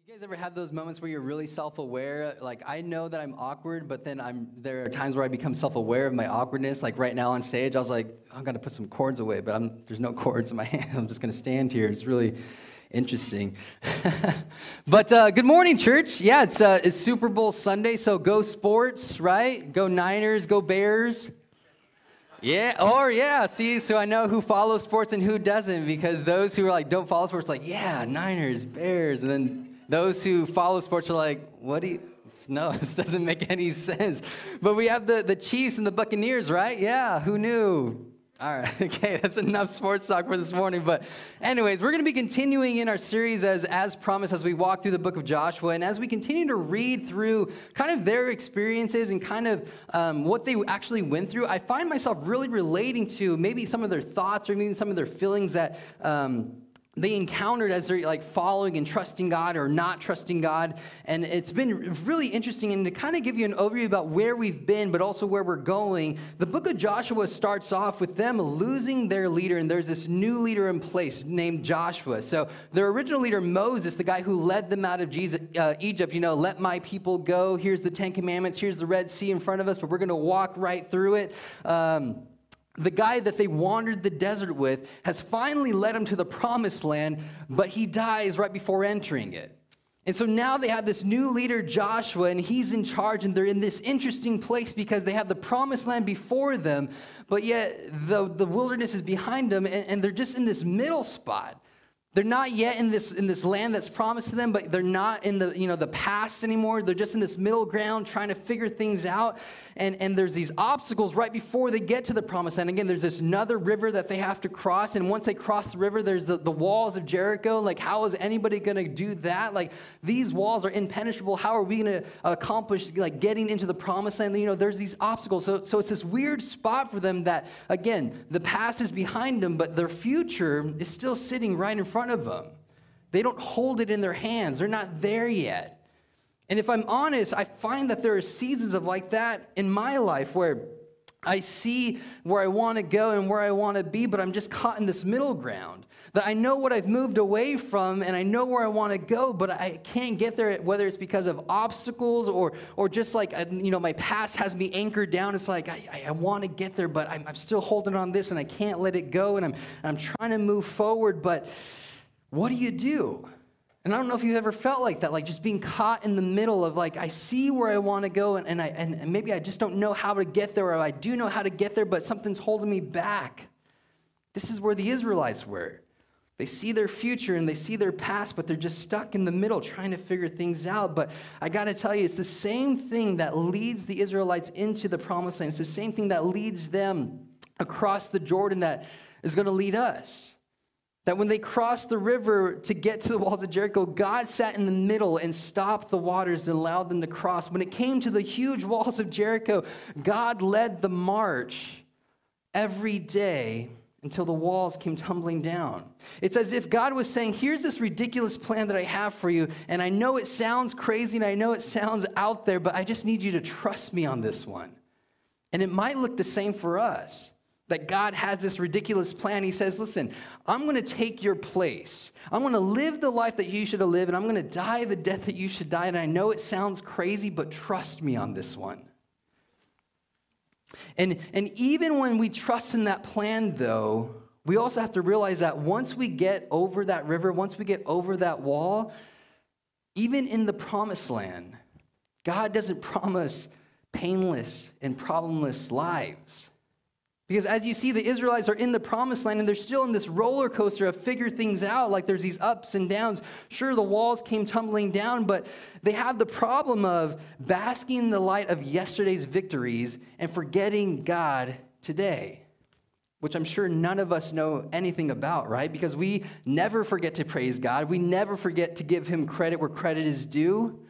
You guys ever have those moments where you're really self-aware? Like, I know that I'm awkward, but then there are times where I become self-aware of my awkwardness. Like right now on stage, I was like, I'm gonna put some cords away, but there's no cords in my hand. I'm just gonna stand here. It's really interesting. But good morning, church. Yeah, it's Super Bowl Sunday, so go sports, right? Go Niners, go Bears. Yeah, see, so I know who follows sports and who doesn't, because those who are like, don't follow sports, like, yeah, Niners, Bears, and then those who follow sports are like, no, this doesn't make any sense. But we have the Chiefs and the Buccaneers, right? Yeah, who knew? All right, okay, that's enough sports talk for this morning. But anyways, we're going to be continuing in our series as promised as we walk through the book of Joshua. And as we continue to read through kind of their experiences and kind of what they actually went through, I find myself really relating to maybe some of their thoughts or maybe some of their feelings that they encountered as they're like following and trusting God or not trusting God. And it's been really interesting. And to kind of give you an overview about where we've been, but also where we're going, the book of Joshua starts off with them losing their leader. And there's this new leader in place named Joshua. So their original leader, Moses, the guy who led them out of Egypt, let my people go. Here's the 10 Commandments. Here's the Red Sea in front of us, but we're going to walk right through it. The guy that they wandered the desert with has finally led them to the promised land, but he dies right before entering it. And so now they have this new leader, Joshua, and he's in charge, and they're in this interesting place because they have the promised land before them, but yet the wilderness is behind them, and they're just in this middle spot. They're not yet in this land that's promised to them, but they're not in the past anymore. They're just in this middle ground trying to figure things out. And there's these obstacles right before they get to the promised land. Again, there's this another river that they have to cross. And once they cross the river, there's the walls of Jericho. Like, how is anybody going to do that? Like, these walls are impenetrable. How are we going to accomplish, like, getting into the promised land? There's these obstacles. So it's this weird spot for them that, again, the past is behind them, but their future is still sitting right in front of them. They don't hold it in their hands. They're not there yet. And if I'm honest, I find that there are seasons of like that in my life where I see where I want to go and where I want to be, but I'm just caught in this middle ground. That I know what I've moved away from and I know where I want to go, but I can't get there, whether it's because of obstacles or just like, my past has me anchored down. It's like, I want to get there, but I'm still holding on this and I can't let it go, and I'm trying to move forward, but what do you do? And I don't know if you've ever felt like that, like just being caught in the middle of like, I see where I want to go and maybe I just don't know how to get there, or I do know how to get there, but something's holding me back. This is where the Israelites were. They see their future and they see their past, but they're just stuck in the middle trying to figure things out. But I got to tell you, it's the same thing that leads the Israelites into the promised land. It's the same thing that leads them across the Jordan that is going to lead us. That when they crossed the river to get to the walls of Jericho, God sat in the middle and stopped the waters and allowed them to cross. When it came to the huge walls of Jericho, God led the march every day until the walls came tumbling down. It's as if God was saying, here's this ridiculous plan that I have for you, and I know it sounds crazy and I know it sounds out there, but I just need you to trust me on this one. And it might look the same for us. That God has this ridiculous plan. He says, listen, I'm going to take your place. I'm going to live the life that you should have lived, and I'm going to die the death that you should die. And I know it sounds crazy, but trust me on this one. And even when we trust in that plan, though, we also have to realize that once we get over that river, once we get over that wall, even in the promised land, God doesn't promise painless and problemless lives. Because as you see, the Israelites are in the promised land and they're still in this roller coaster of figure things out. Like there's these ups and downs. Sure, the walls came tumbling down, but they have the problem of basking in the light of yesterday's victories and forgetting God today, which I'm sure none of us know anything about, right? Because we never forget to praise God. We never forget to give him credit where credit is due.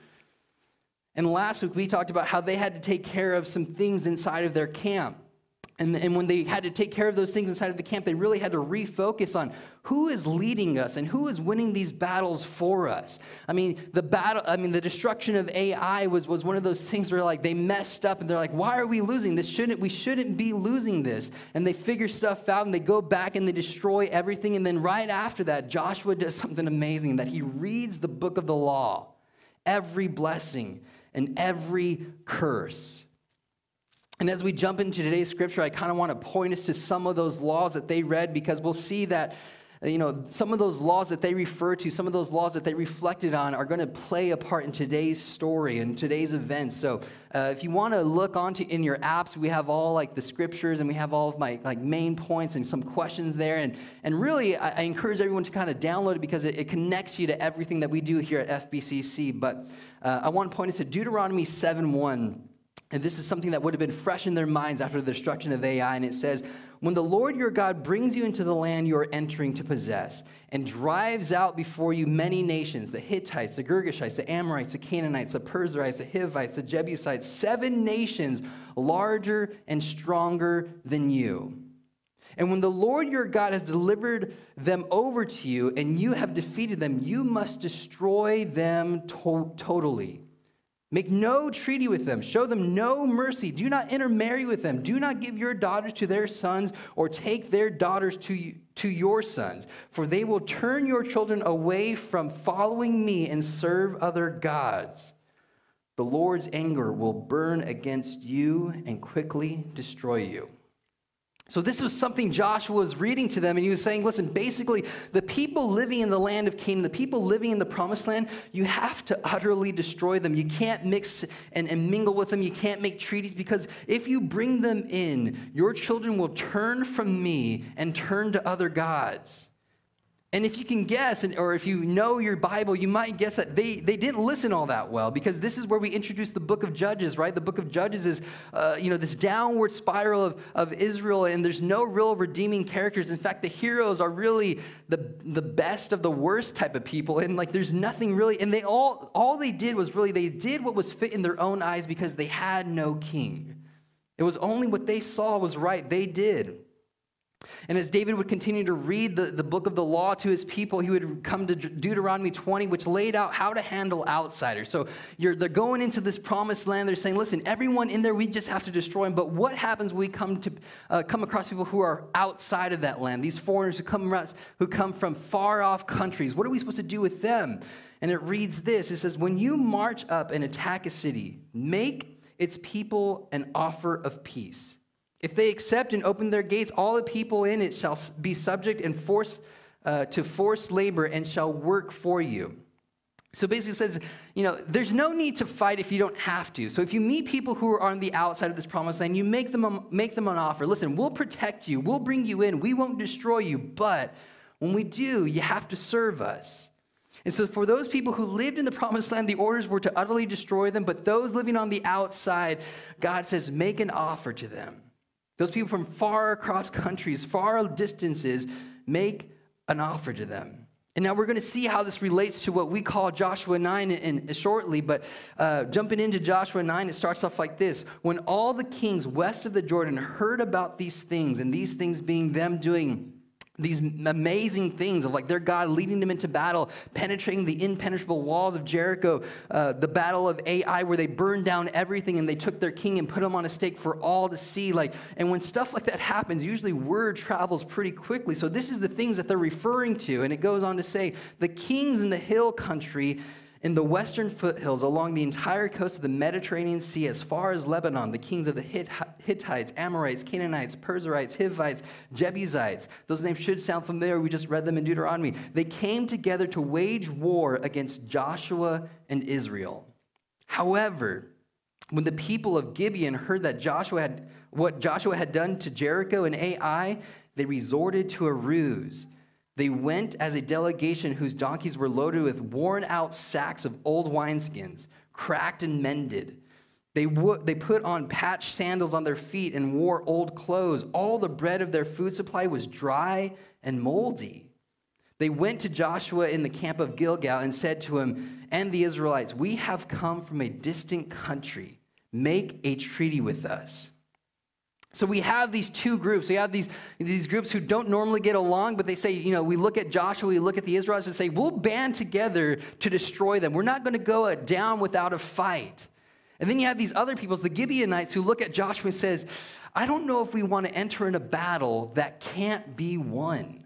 And last week we talked about how they had to take care of some things inside of their camp. And when they had to take care of those things inside of the camp, they really had to refocus on who is leading us and who is winning these battles for us. The destruction of AI was one of those things where like they messed up and they're like, why are we losing this? We shouldn't be losing this. And they figure stuff out and they go back and they destroy everything. And then right after that, Joshua does something amazing, that he reads the book of the law, every blessing and every curse. And as we jump into today's scripture, I kind of want to point us to some of those laws that they read, because we'll see that, some of those laws that they refer to, some of those laws that they reflected on are going to play a part in today's story and today's events. So if you want to look onto in your apps, we have all like the scriptures and we have all of my like main points and some questions there. And really, I encourage everyone to kind of download it because it connects you to everything that we do here at FBCC. But I want to point us to Deuteronomy 7:1. And this is something that would have been fresh in their minds after the destruction of AI. And it says, when the Lord your God brings you into the land you are entering to possess and drives out before you many nations, the Hittites, the Girgashites, the Amorites, the Canaanites, the Perizzites, the Hivites, the Jebusites, 7 nations larger and stronger than you. And when the Lord your God has delivered them over to you and you have defeated them, you must destroy them totally. Make no treaty with them. Show them no mercy. Do not intermarry with them. Do not give your daughters to their sons or take their daughters to your sons, for they will turn your children away from following me and serve other gods. The Lord's anger will burn against you and quickly destroy you. So this was something Joshua was reading to them, and he was saying, listen, basically, the people living in the land of Canaan, the people living in the promised land, you have to utterly destroy them. You can't mix and mingle with them. You can't make treaties, because if you bring them in, your children will turn from me and turn to other gods. And if you can guess, or if you know your Bible, you might guess that they didn't listen all that well, because this is where we introduce the book of Judges, right? The book of Judges is, this downward spiral of Israel, and there's no real redeeming characters. In fact, the heroes are really the best of the worst type of people, and like there's nothing really, and they all they did was really, they did what was fit in their own eyes because they had no king. It was only what they saw was right, they did. And as David would continue to read the book of the law to his people, he would come to Deuteronomy 20, which laid out how to handle outsiders. So they're going into this promised land. They're saying, listen, everyone in there, we just have to destroy them. But what happens when we come across people who are outside of that land, these foreigners who come from far off countries? What are we supposed to do with them? And it reads this. It says, when you march up and attack a city, make its people an offer of peace. If they accept and open their gates, all the people in it shall be subject and to forced labor and shall work for you. So basically it says, there's no need to fight if you don't have to. So if you meet people who are on the outside of this promised land, you make them an offer. Listen, we'll protect you. We'll bring you in. We won't destroy you. But when we do, you have to serve us. And so for those people who lived in the promised land, the orders were to utterly destroy them. But those living on the outside, God says, make an offer to them. Those people from far across countries, far distances, make an offer to them. And now we're going to see how this relates to what we call Joshua 9 shortly, but jumping into Joshua 9, it starts off like this. When all the kings west of the Jordan heard about these things, and these things being them doing these amazing things of like their God leading them into battle, penetrating the impenetrable walls of Jericho, the battle of Ai where they burned down everything and they took their king and put him on a stake for all to see. And when stuff like that happens, usually word travels pretty quickly. So this is the things that they're referring to. And it goes on to say, the kings in the hill country in the western foothills along the entire coast of the Mediterranean Sea as far as Lebanon, the kings of the Hittites, Amorites, Canaanites, Perizzites, Hivites, Jebusites. Those names should sound familiar. We just read them in Deuteronomy. They came together to wage war against Joshua and Israel. However, when the people of Gibeon heard that what Joshua had done to Jericho and Ai, they resorted to a ruse. They went as a delegation whose donkeys were loaded with worn-out sacks of old wineskins, cracked and mended. They put on patched sandals on their feet and wore old clothes. All the bread of their food supply was dry and moldy. They went to Joshua in the camp of Gilgal and said to him and the Israelites, "We have come from a distant country. Make a treaty with us." So we have these two groups. We have these groups who don't normally get along, but they say, we look at Joshua, we look at the Israelites and say, we'll band together to destroy them. We're not going to go down without a fight. And then you have these other peoples, the Gibeonites, who look at Joshua and says, I don't know if we want to enter in a battle that can't be won.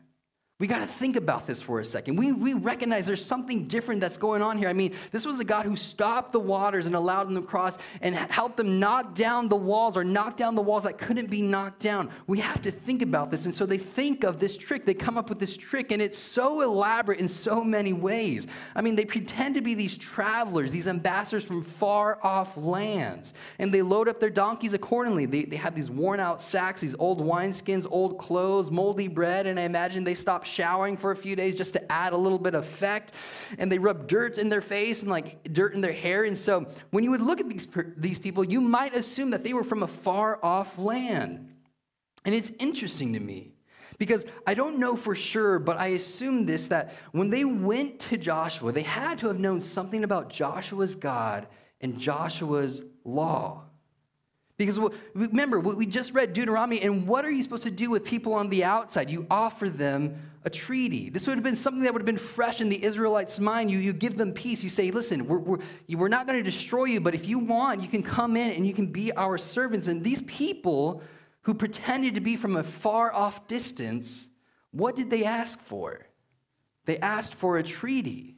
We got to think about this for a second. We recognize there's something different that's going on here. I mean, this was a God who stopped the waters and allowed them to cross and helped them knock down the walls that couldn't be knocked down. We have to think about this. And so they think of this trick. They come up with this trick, and it's so elaborate in so many ways. I mean, they pretend to be these travelers, these ambassadors from far off lands, and they load up their donkeys accordingly. They have these worn out sacks, these old wineskins, old clothes, moldy bread, and I imagine they stop showering for a few days just to add a little bit of effect, and they rub dirt in their face and like dirt in their hair. And so when you would look at these people, you might assume that they were from a far off land. And it's interesting to me because I don't know for sure, but I assume this, that when they went to Joshua, they had to have known something about Joshua's God and Joshua's law. Because remember, we just read Deuteronomy, and what are you supposed to do with people on the outside? You offer them a treaty. This would have been something that would have been fresh in the Israelites' mind. You give them peace. You say, listen, we're not going to destroy you, but if you want, you can come in and you can be our servants. And these people who pretended to be from a far-off distance, what did they ask for? They asked for a treaty.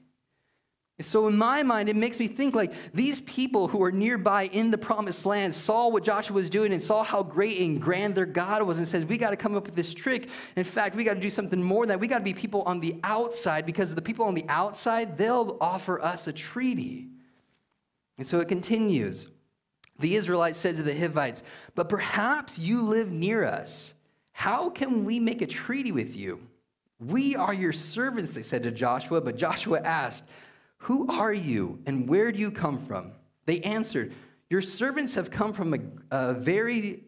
So in my mind, it makes me think like these people who are nearby in the promised land saw what Joshua was doing and saw how great and grand their God was and said, we got to come up with this trick. In fact, we got to do something more than that. We got to be people on the outside, because the people on the outside, they'll offer us a treaty. And so it continues. The Israelites said to the Hivites, but perhaps you live near us. How can we make a treaty with you? We are your servants, they said to Joshua. But Joshua asked, who are you, and where do you come from? They answered, your servants have come from a very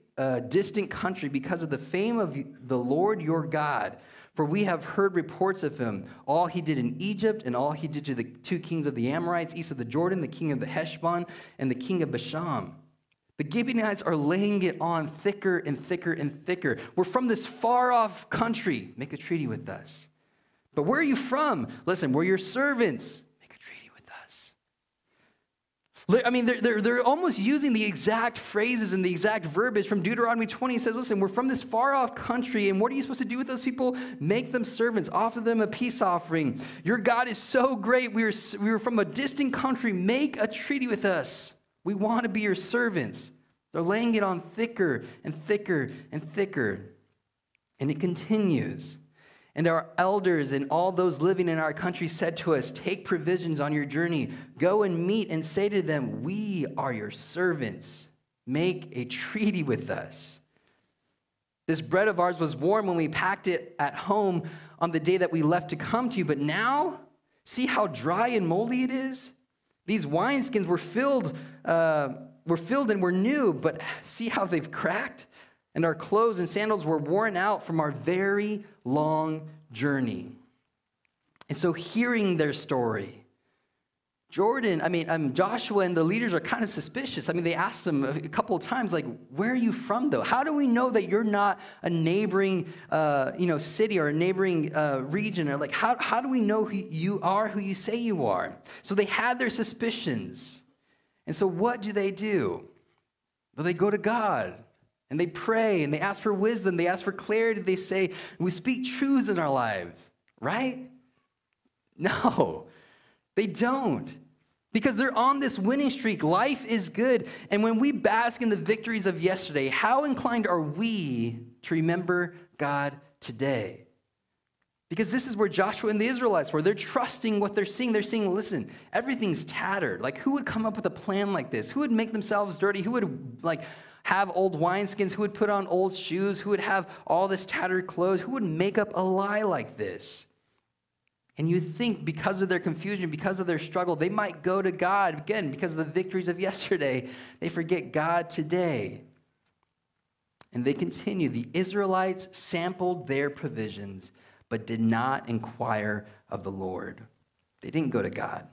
distant country because of the fame of the Lord your God. For we have heard reports of him, all he did in Egypt, and all he did to the two kings of the Amorites east of the Jordan, the king of the Heshbon, and the king of Bashan. The Gibeonites are laying it on thicker and thicker and thicker. We're from this far-off country. Make a treaty with us. But where are you from? Listen, we're your servants. I mean, they're almost using the exact phrases and the exact verbiage from Deuteronomy 20. It says, listen, we're from this far-off country, and what are you supposed to do with those people? Make them servants. Offer them a peace offering. Your God is so great. We were from a distant country. Make a treaty with us. We want to be your servants. They're laying it on thicker and thicker and thicker. And it continues. And our elders and all those living in our country said to us, take provisions on your journey. Go and meet and say to them, we are your servants. Make a treaty with us. This bread of ours was warm when we packed it at home on the day that we left to come to you. But now, see how dry and moldy it is? These wineskins were filled and were new, but see how they've cracked? And our clothes and sandals were worn out from our very long journey. And so hearing their story, Joshua and the leaders are kind of suspicious. I mean, they asked them a couple of times, like, where are you from, though? How do we know that you're not a neighboring, city or a neighboring region? Or like, how do we know who you are, who you say you are? So they had their suspicions. And so what do? Well, they go to God. And they pray, and they ask for wisdom, they ask for clarity, they say, we speak truths in our lives, right? No, they don't. Because they're on this winning streak. Life is good. And when we bask in the victories of yesterday, how inclined are we to remember God today? Because this is where Joshua and the Israelites were. They're trusting what they're seeing. They're saying, listen, everything's tattered. Like, who would come up with a plan like this? Who would make themselves dirty? Who would, have old wineskins? Who would put on old shoes? Who would have all this tattered clothes? Who would make up a lie like this? And you think because of their confusion, because of their struggle, they might go to God. Again, because of the victories of yesterday, they forget God today. And they continue. The Israelites sampled their provisions, but did not inquire of the Lord. They didn't go to God.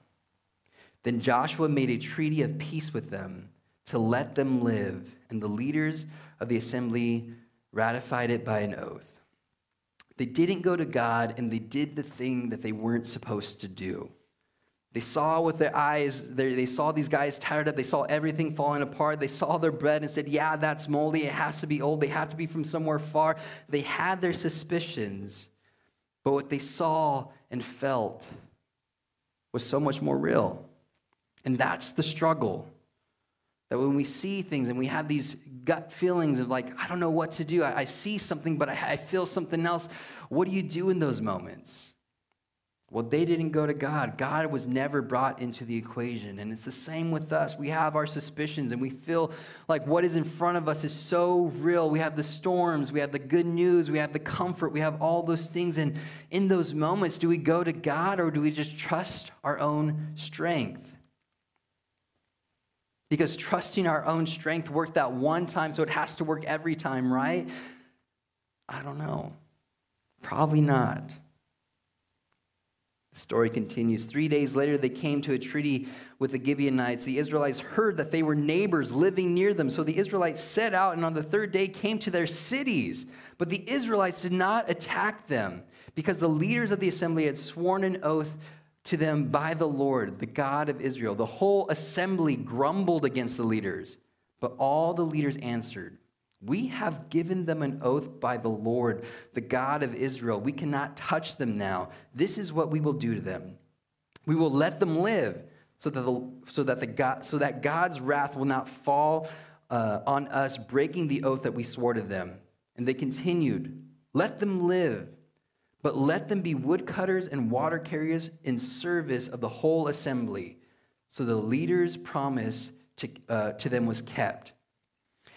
Then Joshua made a treaty of peace with them to let them live, and the leaders of the assembly ratified it by an oath. They didn't go to God, and they did the thing that they weren't supposed to do. They saw with their eyes, they saw these guys tattered up. They saw everything falling apart. They saw their bread and said, yeah, that's moldy. It has to be old. They have to be from somewhere far. They had their suspicions, but what they saw and felt was so much more real. And that's the struggle. That when we see things and we have these gut feelings of like, I don't know what to do. I see something, but I feel something else. What do you do in those moments? Well, they didn't go to God. God was never brought into the equation. And it's the same with us. We have our suspicions and we feel like what is in front of us is so real. We have the storms, we have the good news, we have the comfort, we have all those things. And in those moments, do we go to God or do we just trust our own strength? Because trusting our own strength worked that one time, so it has to work every time, right? I don't know. Probably not. The story continues. 3 days later, they came to a treaty with the Gibeonites. The Israelites heard that they were neighbors living near them. So the Israelites set out and on the third day came to their cities. But the Israelites did not attack them because the leaders of the assembly had sworn an oath to them by the Lord, the God of Israel. The whole assembly grumbled against the leaders. But all the leaders answered, we have given them an oath by the Lord, the God of Israel. We cannot touch them now. This is what we will do to them. We will let them live so that God's wrath will not fall on us, breaking the oath that we swore to them. And they continued, let them live, but let them be woodcutters and water carriers in service of the whole assembly. So the leader's promise to them was kept.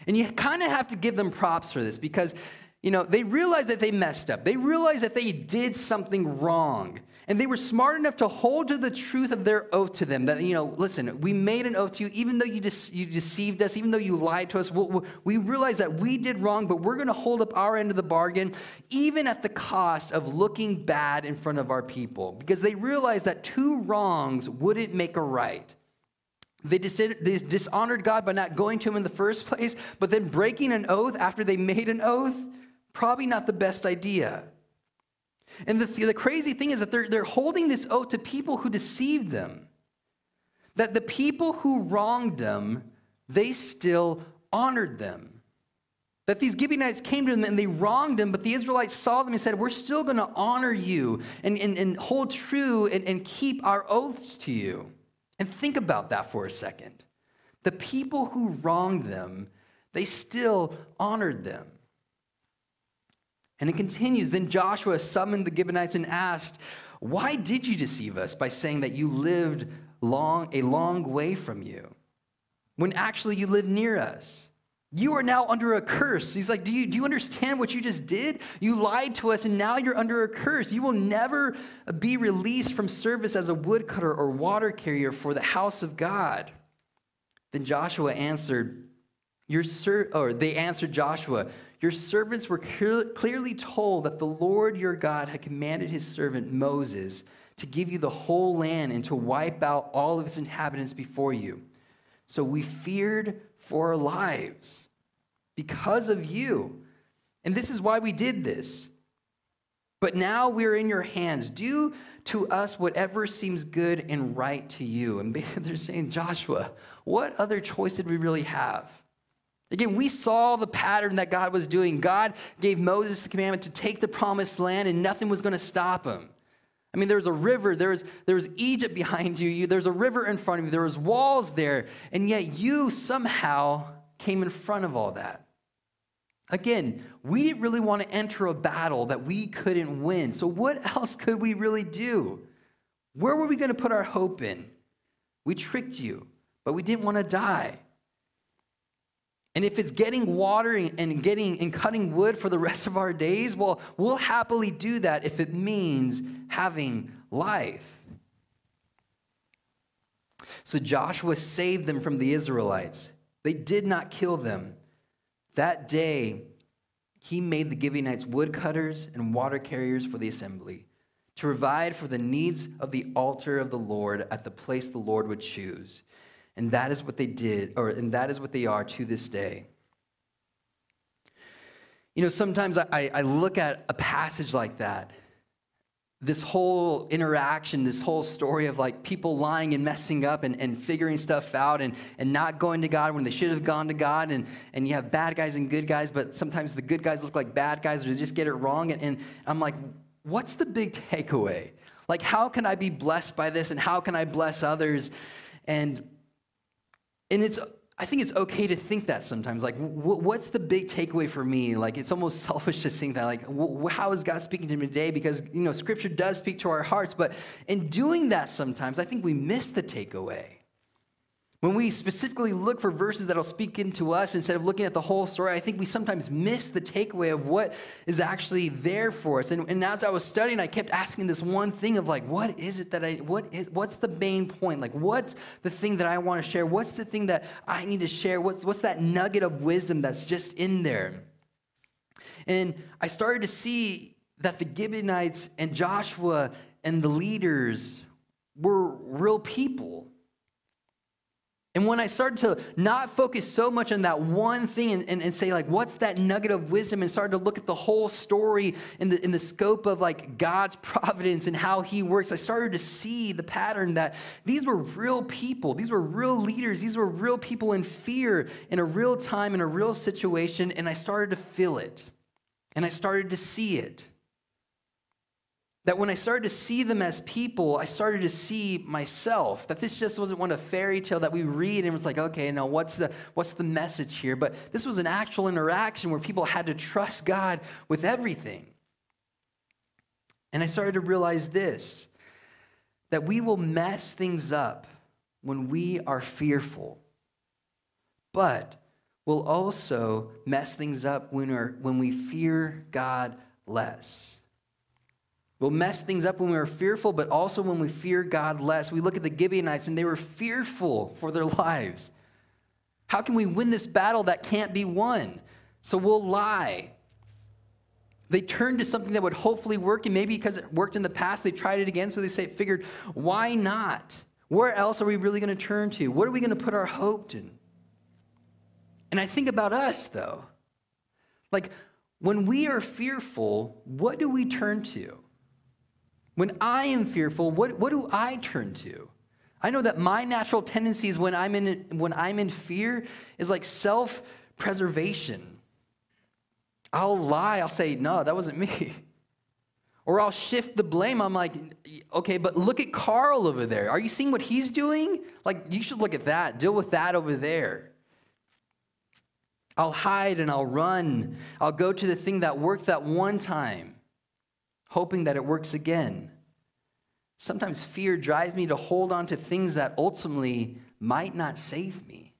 And you kind of have to give them props for this because, they realized that they messed up. They realized that they did something wrong. And they were smart enough to hold to the truth of their oath to them. That, listen, we made an oath to you, even though you deceived us, even though you lied to us. We realized that we did wrong, but we're going to hold up our end of the bargain, even at the cost of looking bad in front of our people. Because they realized that two wrongs wouldn't make a right. They dishonored God by not going to him in the first place, but then breaking an oath after they made an oath, probably not the best idea. And the crazy thing is that they're holding this oath to people who deceived them. That the people who wronged them, they still honored them. That these Gibeonites came to them and they wronged them, but the Israelites saw them and said, we're still going to honor you and hold true and keep our oaths to you. And think about that for a second. The people who wronged them, they still honored them. And it continues. Then Joshua summoned the Gibeonites and asked, why did you deceive us by saying that you lived a long way from you, when actually you lived near us? You are now under a curse. He's like, do you understand what you just did? You lied to us, and now you're under a curse. You will never be released from service as a woodcutter or water carrier for the house of God. Then Joshua answered, they answered Joshua, your servants were clearly told that the Lord your God had commanded his servant Moses to give you the whole land and to wipe out all of its inhabitants before you. So we feared for our lives because of you. And this is why we did this. But now we're in your hands. Do to us whatever seems good and right to you. And they're saying, Joshua, what other choice did we really have? Again, we saw the pattern that God was doing. God gave Moses the commandment to take the promised land, and nothing was going to stop him. I mean, there was a river, there was Egypt behind you, there's a river in front of you, there was walls there, and yet you somehow came in front of all that. Again, we didn't really want to enter a battle that we couldn't win, so what else could we really do? Where were we going to put our hope in? We tricked you, but we didn't want to die. And if it's getting water and cutting wood for the rest of our days, well, we'll happily do that if it means having life. So Joshua saved them from the Israelites. They did not kill them. That day, he made the Gibeonites woodcutters and water carriers for the assembly to provide for the needs of the altar of the Lord at the place the Lord would choose. And that is what they did, and that is what they are to this day. Sometimes I look at a passage like that, this whole interaction, this whole story of like people lying and messing up and figuring stuff out and not going to God when they should have gone to God. And you have bad guys and good guys, but sometimes the good guys look like bad guys or they just get it wrong. And I'm like, what's the big takeaway? Like, how can I be blessed by this and how can I bless others? And I think it's okay to think that sometimes. Like, what's the big takeaway for me? Like, it's almost selfish to think that. Like, how is God speaking to me today? Because, Scripture does speak to our hearts. But in doing that sometimes, I think we miss the takeaway. When we specifically look for verses that'll speak into us instead of looking at the whole story, I think we sometimes miss the takeaway of what is actually there for us. And as I was studying, I kept asking this one thing of like, what is it that what's the main point? Like, what's the thing that I want to share? What's the thing that I need to share? What's that nugget of wisdom that's just in there? And I started to see that the Gibeonites and Joshua and the leaders were real people. And when I started to not focus so much on that one thing and say, like, what's that nugget of wisdom, and started to look at the whole story in the scope of, like, God's providence and how he works, I started to see the pattern that these were real people. These were real leaders. These were real people in fear in a real time, in a real situation, and I started to feel it. And I started to see it. That when I started to see them as people, I started to see myself. That this just wasn't one a fairy tale that we read and it's like, okay, now what's the message here? But this was an actual interaction where people had to trust God with everything. And I started to realize this, that we will mess things up when we are fearful. But we'll also mess things up when we fear God less. We'll mess things up when we are fearful, but also when we fear God less. We look at the Gibeonites, and they were fearful for their lives. How can we win this battle that can't be won? So we'll lie. They turned to something that would hopefully work, and maybe because it worked in the past, they tried it again, so they figured, why not? Where else are we really going to turn to? What are we going to put our hope in? And I think about us, though. Like, when we are fearful, what do we turn to? When I am fearful, what do I turn to? I know that my natural tendencies when I'm in fear is like self-preservation. I'll lie. I'll say, no, that wasn't me. Or I'll shift the blame. I'm like, okay, but look at Carl over there. Are you seeing what he's doing? Like, you should look at that. Deal with that over there. I'll hide and I'll run. I'll go to the thing that worked that one time, hoping that it works again. Sometimes fear drives me to hold on to things that ultimately might not save me.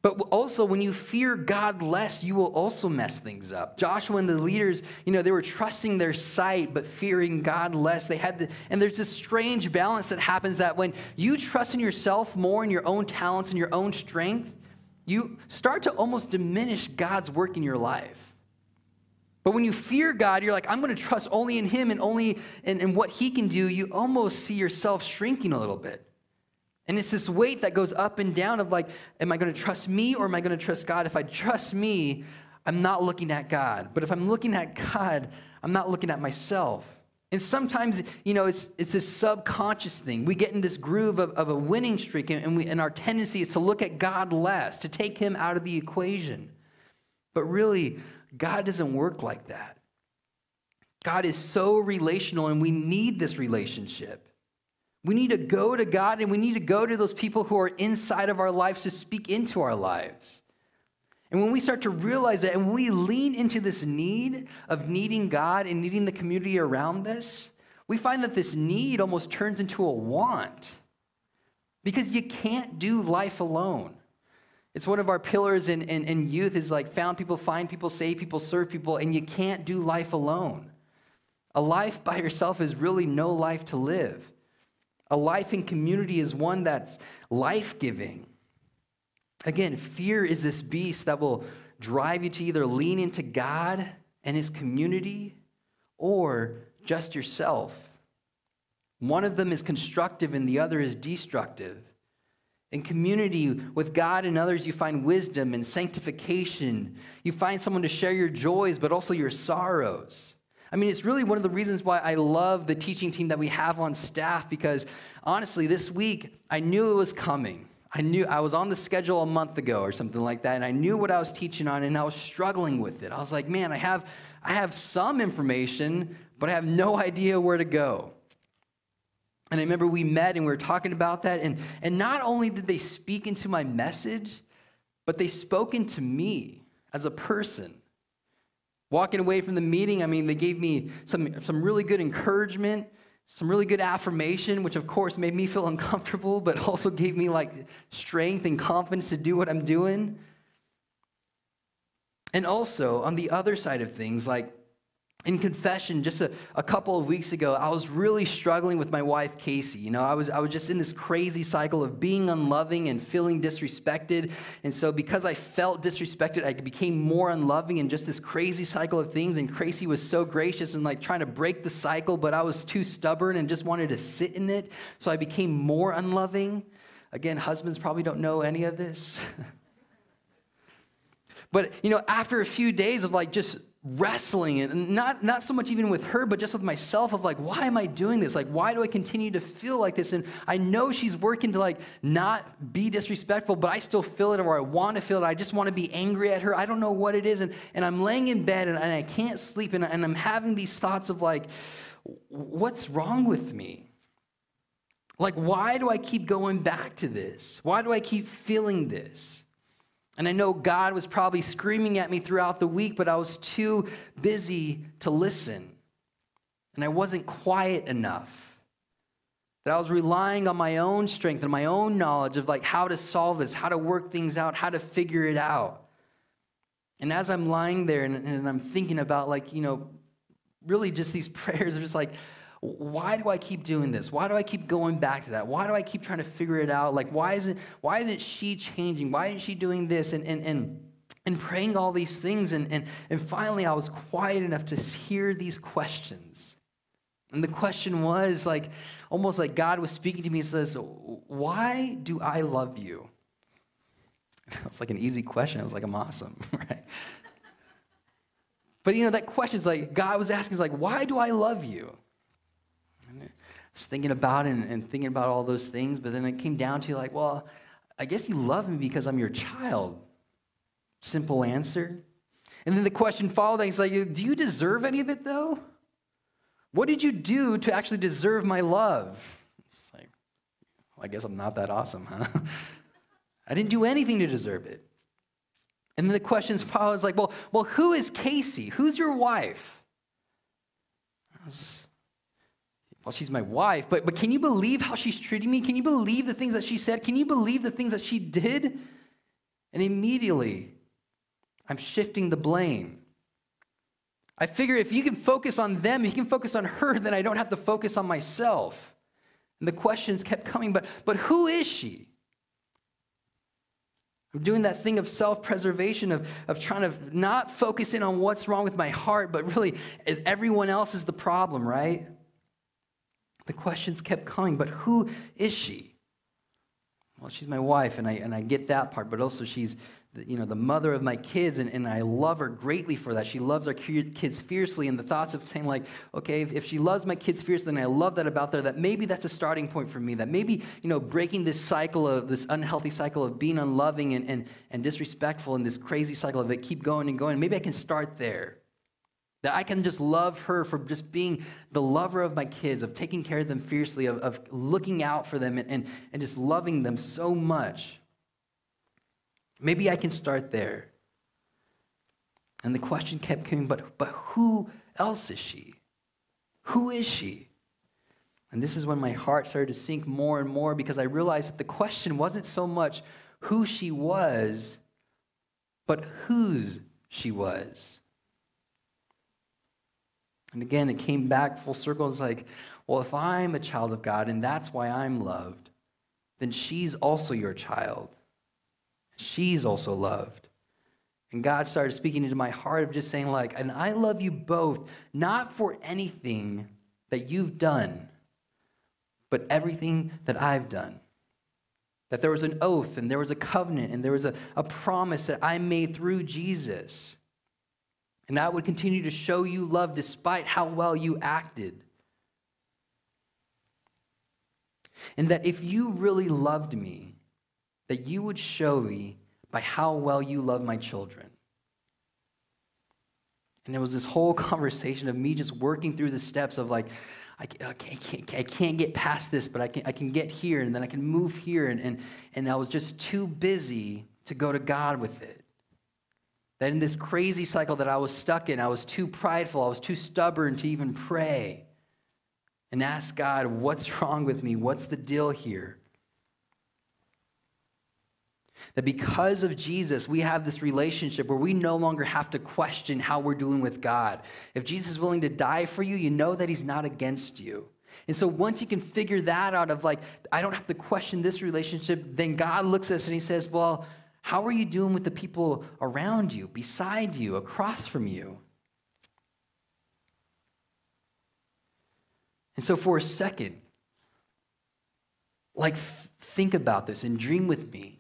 But also, when you fear God less, you will also mess things up. Joshua and the leaders, they were trusting their sight, but fearing God less. And there's this strange balance that happens that when you trust in yourself more in your own talents and your own strength, you start to almost diminish God's work in your life. But when you fear God, you're like, I'm going to trust only in him and only in what he can do. You almost see yourself shrinking a little bit. And it's this weight that goes up and down of like, am I going to trust me or am I going to trust God? If I trust me, I'm not looking at God. But if I'm looking at God, I'm not looking at myself. And sometimes, it's this subconscious thing. We get in this groove of a winning streak, and our tendency is to look at God less, to take him out of the equation. But really, God doesn't work like that. God is so relational, and we need this relationship. We need to go to God, and we need to go to those people who are inside of our lives to speak into our lives. And when we start to realize that, and when we lean into this need of needing God and needing the community around us, we find that this need almost turns into a want. Because you can't do life alone. It's one of our pillars in youth is like found people, find people, save people, serve people, and you can't do life alone. A life by yourself is really no life to live. A life in community is one that's life-giving. Again, fear is this beast that will drive you to either lean into God and his community or just yourself. One of them is constructive and the other is destructive. In community with God and others, you find wisdom and sanctification. You find someone to share your joys, but also your sorrows. I mean, it's really one of the reasons why I love the teaching team that we have on staff, because honestly, this week, I knew it was coming. I knew I was on the schedule a month ago or something like that, and I knew what I was teaching on, and I was struggling with it. I was like, man, I have some information, but I have no idea where to go. And I remember we met and we were talking about that, and not only did they speak into my message, but they spoke into me as a person. Walking away from the meeting, I mean, they gave me some really good encouragement, some really good affirmation, which of course made me feel uncomfortable, but also gave me like strength and confidence to do what I'm doing. And also, on the other side of things, like in confession, just a couple of weeks ago, I was really struggling with my wife, Casey. You know, I was just in this crazy cycle of being unloving and feeling disrespected. And so because I felt disrespected, I became more unloving in just this crazy cycle of things. And Casey was so gracious and like trying to break the cycle, but I was too stubborn and just wanted to sit in it. So I became more unloving. Again, husbands probably don't know any of this. But, you know, after a few days of like just wrestling, and not so much even with her, but just with myself of like, why am I doing this? Like, why do I continue to feel like this? And I know she's working to like not be disrespectful, but I still feel it, or I want to feel it. I just want to be angry at her. I don't know what it is. And I'm laying in bed and I can't sleep. And I'm having these thoughts of like, what's wrong with me? Like, why do I keep going back to this? Why do I keep feeling this? And I know God was probably screaming at me throughout the week, but I was too busy to listen. And I wasn't quiet enough. That I was relying on my own strength and my own knowledge of like how to solve this, how to work things out, how to figure it out. And as I'm lying there and I'm thinking about like, you know, really just these prayers are just like, why do I keep doing this? Why do I keep going back to that? Why do I keep trying to figure it out? Like, why isn't she changing? Why isn't she doing this? And praying all these things. And finally, I was quiet enough to hear these questions. And the question was like, almost like God was speaking to me. He says, why do I love you? It was like an easy question. I was like, I'm awesome, right? But you know, that question is like, God was asking, is like, why do I love you? And I was thinking about it and thinking about all those things, but then it came down to like, well, I guess you love me because I'm your child. Simple answer. And then the question followed that. He's like, do you deserve any of it though? What did you do to actually deserve my love? It's like, well, I guess I'm not that awesome, huh? I didn't do anything to deserve it. And then the questions followed. It's like, well, who is Casey? Who's your wife? Well, she's my wife, but can you believe how she's treating me? Can you believe the things that she said? Can you believe the things that she did? And immediately, I'm shifting the blame. I figure if you can focus on them, if you can focus on her, then I don't have to focus on myself. And the questions kept coming, but who is she? I'm doing that thing of self-preservation, of trying to not focus in on what's wrong with my heart, but really everyone else is the problem, right? The questions kept coming, but who is she? Well, she's my wife, and I get that part, but also she's the mother of my kids, and I love her greatly for that. She loves our kids fiercely, and the thoughts of saying like, okay, if she loves my kids fiercely, then I love that about her, that maybe that's a starting point for me, that maybe, breaking this unhealthy cycle of being unloving and disrespectful, and this crazy cycle of it keep going and going, maybe I can start there. That I can just love her for just being the lover of my kids, of taking care of them fiercely, of looking out for them and just loving them so much. Maybe I can start there. And the question kept coming, but who else is she? Who is she? And this is when my heart started to sink more and more, because I realized that the question wasn't so much who she was, but whose she was. And again, it came back full circle. It's like, well, if I'm a child of God and that's why I'm loved, then she's also your child. She's also loved. And God started speaking into my heart of just saying like, and I love you both, not for anything that you've done, but everything that I've done. That there was an oath and there was a covenant and there was a promise that I made through Jesus. And I would continue to show you love despite how well you acted. And that if you really loved me, that you would show me by how well you love my children. And it was this whole conversation of me just working through the steps of like, I can't get past this, but I can get here, and then I can move here. And I was just too busy to go to God with it. That in this crazy cycle that I was stuck in, I was too prideful, I was too stubborn to even pray and ask God, what's wrong with me? What's the deal here? That because of Jesus, we have this relationship where we no longer have to question how we're doing with God. If Jesus is willing to die for you, you know that he's not against you. And so once you can figure that out of like, I don't have to question this relationship, then God looks at us and he says, well, how are you doing with the people around you, beside you, across from you? And so for a second, like think about this and dream with me.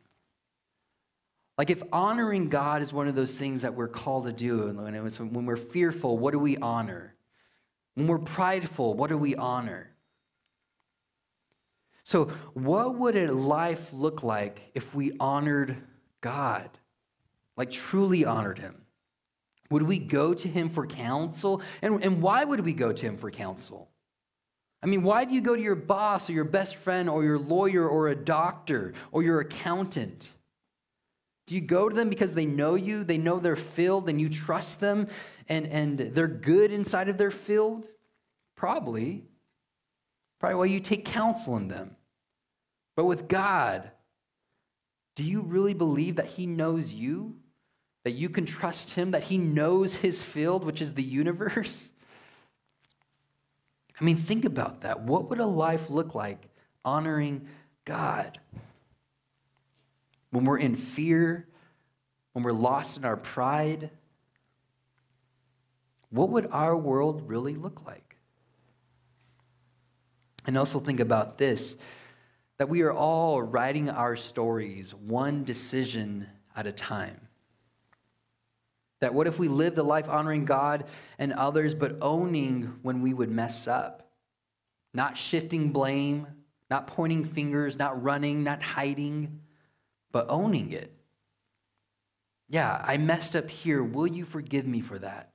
Like if honoring God is one of those things that we're called to do, and when we're fearful, what do we honor? When we're prideful, what do we honor? So what would a life look like if we honored God? Like truly honored him? Would we go to him for counsel? And why would we go to him for counsel? I mean, why do you go to your boss or your best friend or your lawyer or a doctor or your accountant? Do you go to them because they know you, they know their field, and you trust them, and they're good inside of their field? Probably. Probably why you take counsel in them. But with God, do you really believe that he knows you? That you can trust him? That he knows his field, which is the universe? I mean, think about that. What would a life look like honoring God? When we're in fear, when we're lost in our pride, what would our world really look like? And also think about this, that we are all writing our stories one decision at a time. That what if we lived a life honoring God and others, but owning when we would mess up? Not shifting blame, not pointing fingers, not running, not hiding, but owning it. Yeah, I messed up here. Will you forgive me for that?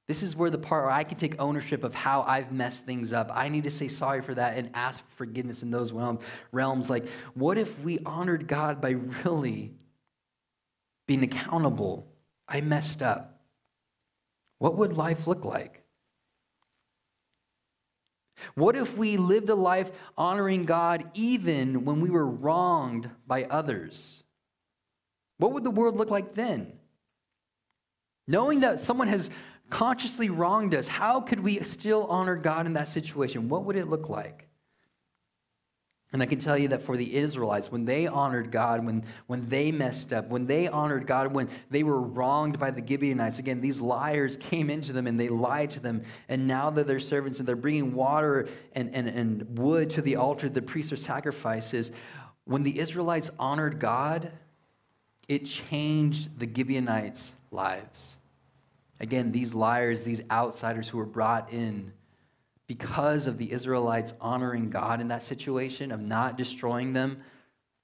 This is where the part where I can take ownership of how I've messed things up. I need to say sorry for that and ask for forgiveness in those realms. Like, what if we honored God by really being accountable? I messed up. What would life look like? What if we lived a life honoring God even when we were wronged by others? What would the world look like then? Knowing that someone has consciously wronged us, how could we still honor God in that situation? What would it look like? And I can tell you that for the Israelites, when they honored God, when they messed up, when they honored God, when they were wronged by the Gibeonites, again, these liars came into them and they lied to them. And now that they're servants and they're bringing water and wood to the altar, the priests are sacrifices. When the Israelites honored God, it changed the Gibeonites' lives. Again, these liars, these outsiders who were brought in because of the Israelites honoring God in that situation, of not destroying them,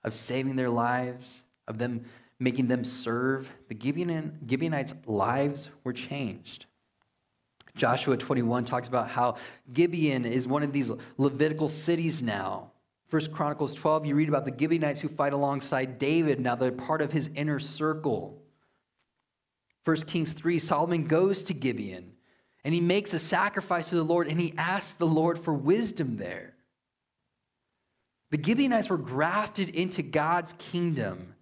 of saving their lives, of them making them serve, the Gibeonites' lives were changed. Joshua 21 talks about how Gibeon is one of these Levitical cities now. 1 Chronicles 12, you read about the Gibeonites who fight alongside David. Now they're part of his inner circle. 1 Kings 3, Solomon goes to Gibeon. And he makes a sacrifice to the Lord, and he asks the Lord for wisdom there. The Gibeonites were grafted into God's kingdom,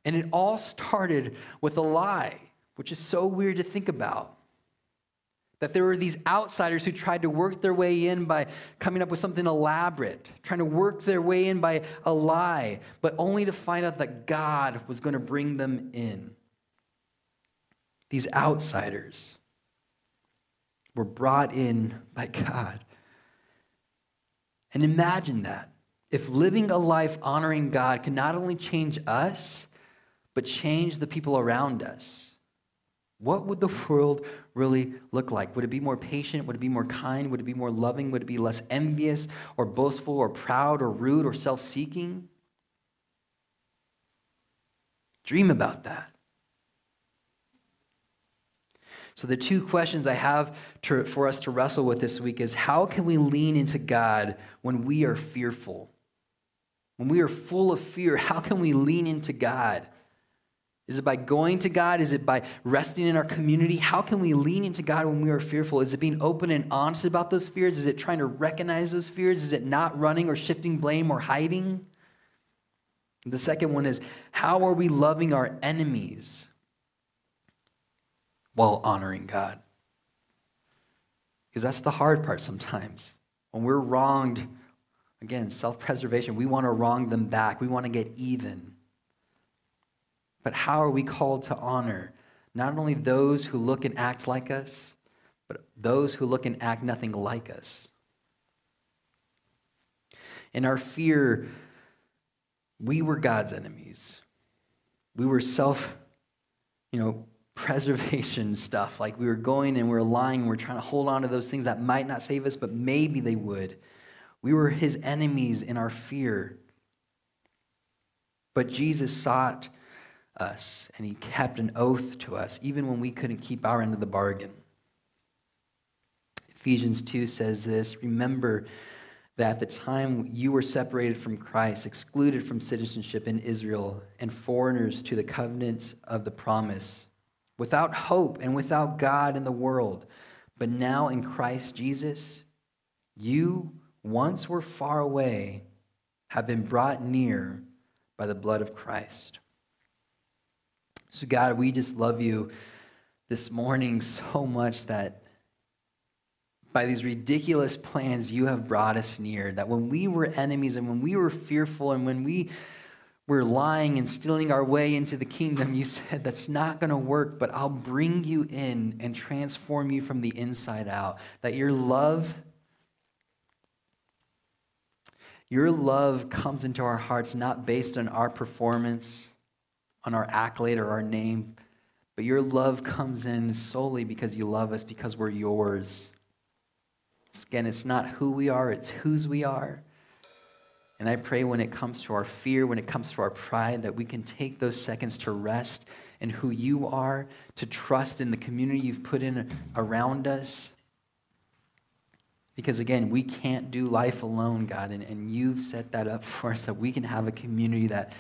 and it all started with a lie, which is so weird to think about. That there were these outsiders who tried to work their way in by coming up with something elaborate, trying to work their way in by a lie, but only to find out that God was going to bring them in. These outsiders were brought in by God. And imagine that. if living a life honoring God can not only change us, but change the people around us, what would the world really look like? Would it be more patient? Would it be more kind? Would it be more loving? Would it be less envious or boastful or proud or rude or self-seeking? Dream about that. So the two questions I have for us to wrestle with this week is, how can we lean into God when we are fearful? When we are full of fear, how can we lean into God? Is it by going to God? Is it by resting in our community? How can we lean into God when we are fearful? Is it being open and honest about those fears? Is it trying to recognize those fears? Is it not running or shifting blame or hiding? The second one is, how are we loving our enemies while honoring God? Because that's the hard part sometimes. When we're wronged, again, self-preservation, we want to wrong them back. We want to get even. But how are we called to honor not only those who look and act like us, but those who look and act nothing like us? In our fear, we were God's enemies. We were preservation stuff. Like we were going and we were lying and we're trying to hold on to those things that might not save us, but maybe they would. We were his enemies in our fear. But Jesus sought us, and he kept an oath to us, even when we couldn't keep our end of the bargain. Ephesians 2 says this, remember that at the time you were separated from Christ, excluded from citizenship in Israel, and foreigners to the covenants of the promise, without hope and without God in the world. But now in Christ Jesus, you once were far away, have been brought near by the blood of Christ. So God, we just love you this morning so much that by these ridiculous plans you have brought us near, that when we were enemies and when we were fearful and when we were lying and stealing our way into the kingdom, you said that's not going to work, but I'll bring you in and transform you from the inside out. That your love comes into our hearts not based on our performance, on our accolade or our name, but your love comes in solely because you love us, because we're yours. Again, it's not who we are, it's whose we are. And I pray when it comes to our fear, when it comes to our pride, that we can take those seconds to rest in who you are, to trust in the community you've put in around us. Because again, we can't do life alone, God, and you've set that up for us, that we can have a community that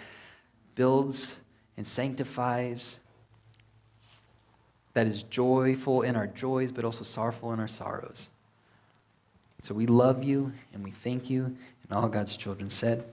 builds and sanctifies, that is joyful in our joys, but also sorrowful in our sorrows. So we love you and we thank you, and all God's children said,